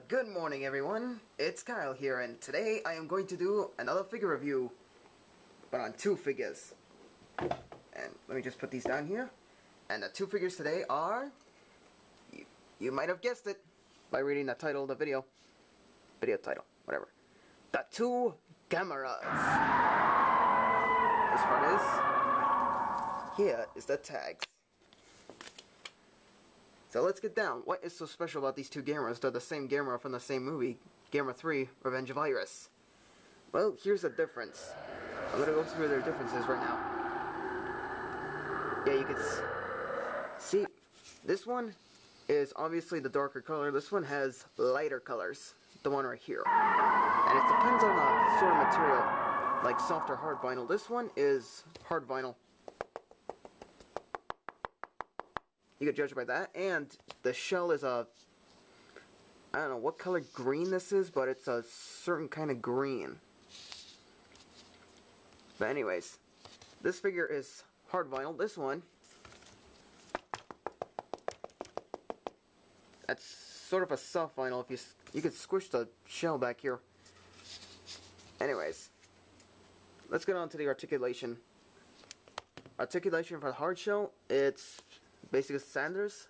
Good morning everyone, it's Kyle here, and today I am going to do another figure review, but on two figures. And let me just put these down here. And the two figures today are, you might have guessed it by reading the title of the video title, whatever. The two Gameras. This part is, here is the tags. So let's get down. What is so special about these two Gameras? They're the same Gamera from the same movie, Gamera 3, Revenge of Iris. Well, here's the difference. I'm gonna go through their differences right now. Yeah, you can see, this one is obviously the darker color. This one has lighter colors, the one right here. And it depends on the sort of material, like soft or hard vinyl. This one is hard vinyl. You can judge by that, and the shell is a, I don't know what color green this is, but it's a certain kind of green. But anyways, this figure is hard vinyl. This one, that's sort of a soft vinyl. If you could squish the shell back here. Anyways, let's get on to the articulation. Articulation for the hard shell, it's basically Sanders.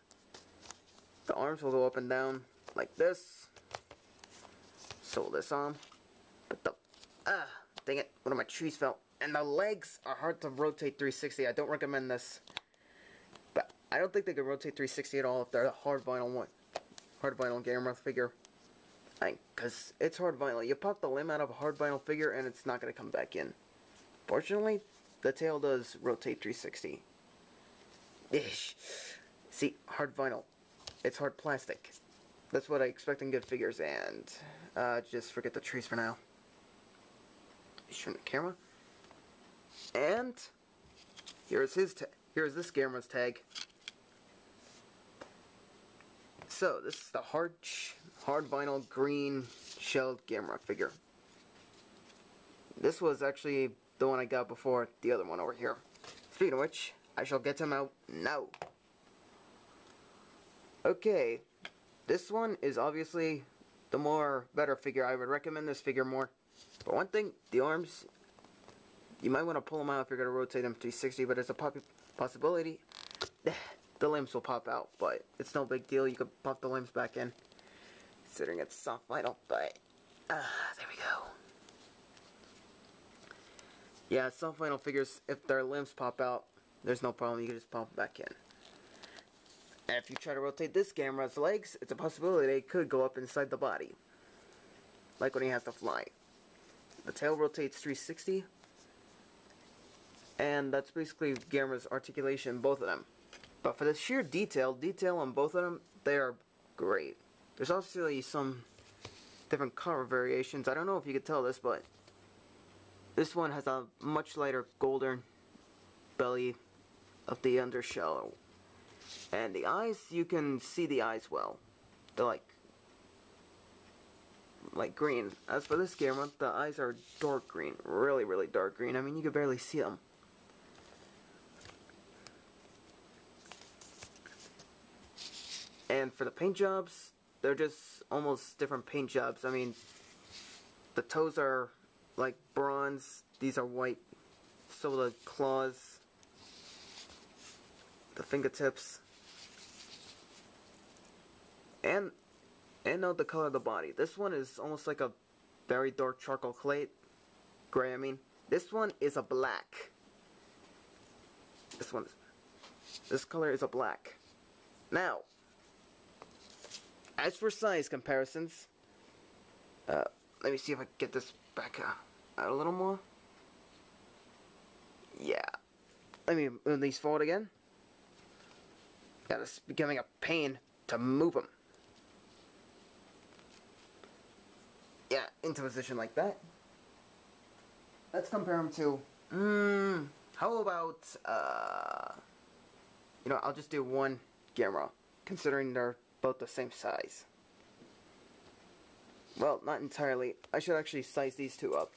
The arms will go up and down like this. Sew this on. But the dang it, one of my trees fell. And the legs are hard to rotate 360. I don't recommend this. But I don't think they could rotate 360 at all if they're a hard vinyl one. Hard vinyl Gamera figure. Because it's hard vinyl. You pop the limb out of a hard vinyl figure and it's not going to come back in. Fortunately, the tail does rotate 360. Ish. See, hard vinyl. It's hard plastic. That's what I expect in good figures, and just forget the trees for now. Just turn the camera. And here's this Gamera's tag. So this is the hard vinyl green shelled Gamera figure. This was actually the one I got before the other one over here. Speaking of which, I shall get him out now. Okay, this one is obviously the better figure. I would recommend this figure more. But one thing, the arms, you might want to pull them out if you're going to rotate them 360, but there's a possibility the limbs will pop out, but it's no big deal. You could pop the limbs back in, considering it's soft vinyl, but there we go. Yeah, soft vinyl figures, if their limbs pop out, there's no problem, you can just pop it back in. And if you try to rotate this Gamera's legs, it's a possibility they could go up inside the body. Like when he has to fly. The tail rotates 360. And that's basically Gamera's articulation, both of them. But for the sheer detail on both of them, they are great. There's obviously some different color variations. I don't know if you could tell this, but this one has a much lighter golden belly of the undershell, and the eyes, you can see the eyes well. They're like green. As for this Gamera, the eyes are dark green, really dark green. I mean, you can barely see them. And for the paint jobs, they're just almost different paint jobs. I mean, the toes are like bronze, these are white, so the claws, the fingertips, and note the color of the body. This one is almost like a very dark charcoal gray, I mean. This one is a black. This color is a black. Now, as for size comparisons, let me see if I can get this back out a little more. Yeah. Let me move these forward again. Yeah, this is becoming a pain to move them. Yeah, into position like that. Let's compare them to, how about, you know, I'll just do one Gamera, considering they're both the same size. Well, not entirely. I should actually size these two up.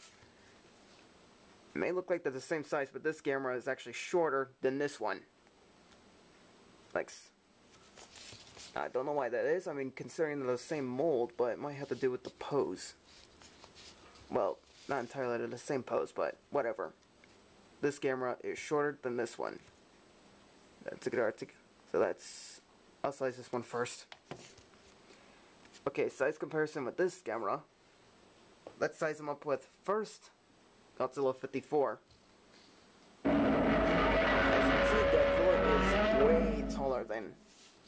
It may look like they're the same size, but this Gamera is actually shorter than this one. Like, I don't know why that is. I mean, considering they're the same mold, but it might have to do with the pose. Well, not entirely the same pose, but whatever. This Gamera is shorter than this one. That's a good article. So I'll size this one first. Okay, size comparison with this Gamera. Let's size them up with first Godzilla 54. As you can see, Godzilla is way taller than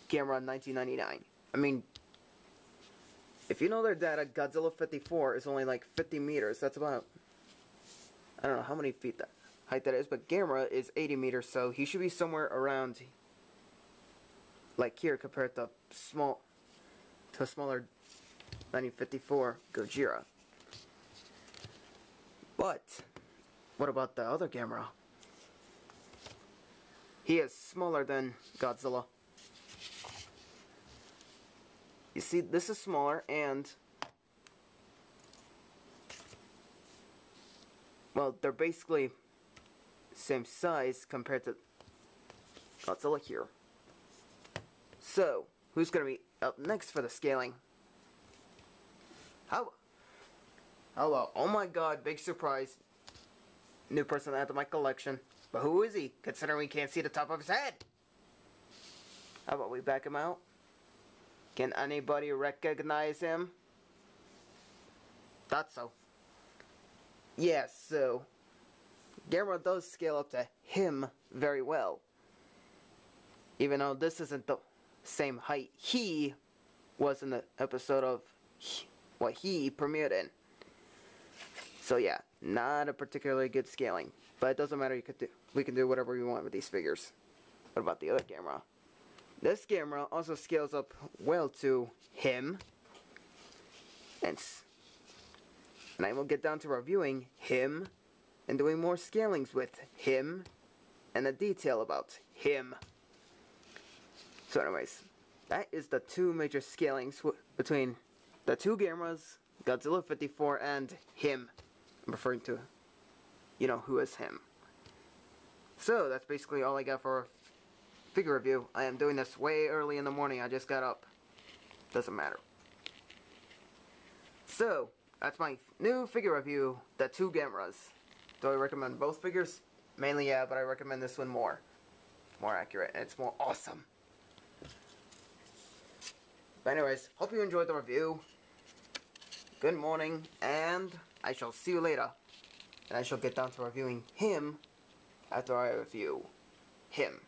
Gamera 1999. I mean, if you know their data, Godzilla 54 is only like 50 meters. That's about, I don't know how many feet that height that is, but Gamera is 80 meters, so he should be somewhere around like here compared to a smaller 1954 Gojira. But what about the other Gamera? He is smaller than Godzilla. You see, this is smaller, and well, they're basically same size compared to Godzilla here. So, who's gonna be up next for the scaling? How about, oh my god, big surprise. New person added to my collection. But who is he, considering we can't see the top of his head? How about we back him out? Can anybody recognize him? Thought so. Yes, so Gamera does scale up to him very well. Even though this isn't the same height he was in the episode of what he premiered in. So yeah, not a particularly good scaling. But it doesn't matter, we can do whatever we want with these figures. What about the other Gamera? This Gamera also scales up well to him. And I will get down to reviewing him and doing more scalings with him and the detail about him. So anyways, that is the two major scalings between the two Gameras, Godzilla 54 and him. I'm referring to, you know, who is him. So that's basically all I got for figure review. I am doing this way early in the morning. I just got up. Doesn't matter. So that's my new figure review, the two Gameras. Do I recommend both figures? Mainly yeah, but I recommend this one more. More accurate, and it's more awesome. But anyways, hope you enjoyed the review. Good morning, and I shall see you later. And I shall get down to reviewing him after I review him.